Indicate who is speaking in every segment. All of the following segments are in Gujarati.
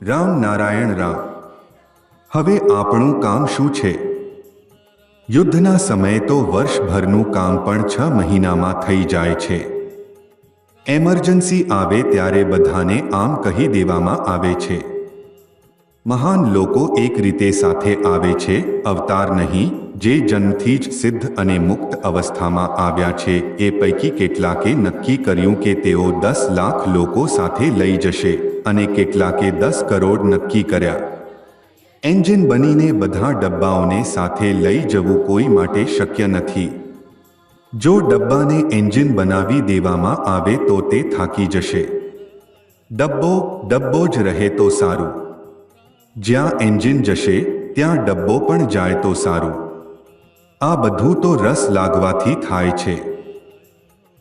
Speaker 1: રામ નારાયણ રામ. હવે આપણું કામ શું છે? યુદ્ધના સમયે તો વર્ષભરનું કામ પણ 6 મહિનામાં થઈ જાય છે. એમરજન્સી આવે ત્યારે બધાને આમ કહી દેવામાં આવે છે. મહાન લોકો એક રીતે સાથે આવે છે, અવતાર નહીં. જે જન્મથી જ સિદ્ધ અને મુક્ત અવસ્થામાં આવ્યા છે એ પૈકી કેટલાકે નક્કી કર્યું કે તેઓ 10 લાખ લોકો સાથે લઈ જશે અને કેટલાકે 10 કરોડ નક્કી કર્યા. એન્જિન બનીને બધા ડબ્બાઓને સાથે લઈ જવું કોઈ માટે શક્ય નથી. જો ડબ્બાને એન્જિન બનાવી દેવામાં આવે તો તે થાકી જશે. ડબ્બો જ રહે તો સારું. જ્યાં એન્જિન જશે ત્યાં ડબ્બો પણ જાય તો સારું. આ બધું તો રસ લાગવાથી થાય છે.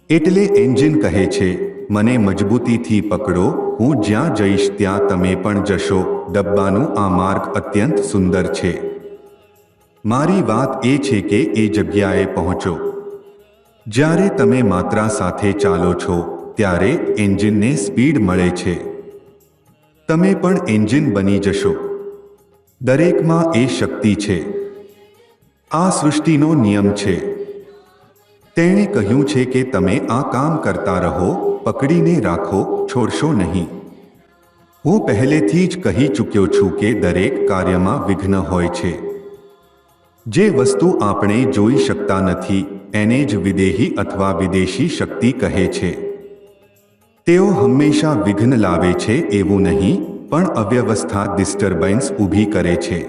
Speaker 1: એટલે એન્જિન કહે છે, મને મજબૂતીથી પકડો, હું જ્યાં જઈશ ત્યાં તમે પણ જશો. ડબ્બાનું આ માર્ગ અત્યંત સુંદર છે. મારી વાત એ છે કે એ જગ્યાએ પહોંચો. જ્યારે તમે માત્રા સાથે ચાલો છો ત્યારે એન્જિનને સ્પીડ મળે છે. તમે પણ એન્જિન બની જશો. દરેકમાં એ શક્તિ છે. આ સૃષ્ટિનો નિયમ છે. તેણે કહ્યું છે કે તમે આ કામ કરતા રહો, પકડીને રાખો, છોડશો નહીં. હું પહેલેથી જ કહી ચૂક્યો છું કે દરેક કાર્યમાં વિઘ્ન હોય છે. જે વસ્તુ આપણે જોઈ શકતા નથી એને જ વિદેહી અથવા વિદેશી શક્તિ કહે છે. તેઓ હંમેશા વિઘ્ન લાવે છે એવું નહીં, પણ અવ્યવસ્થા ડિસ્ટર્બન્સ ઊભી કરે છે.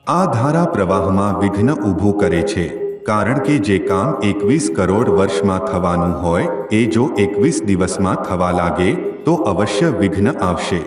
Speaker 1: આ ધારા પ્રવાહમાં વિઘ્ન ઊભું કરે છે, કારણ કે જે કામ 21 કરોડ વર્ષમાં થવાનું હોય એ જો 21 દિવસમાં થવા લાગે તો અવશ્ય વિઘ્ન આવશે.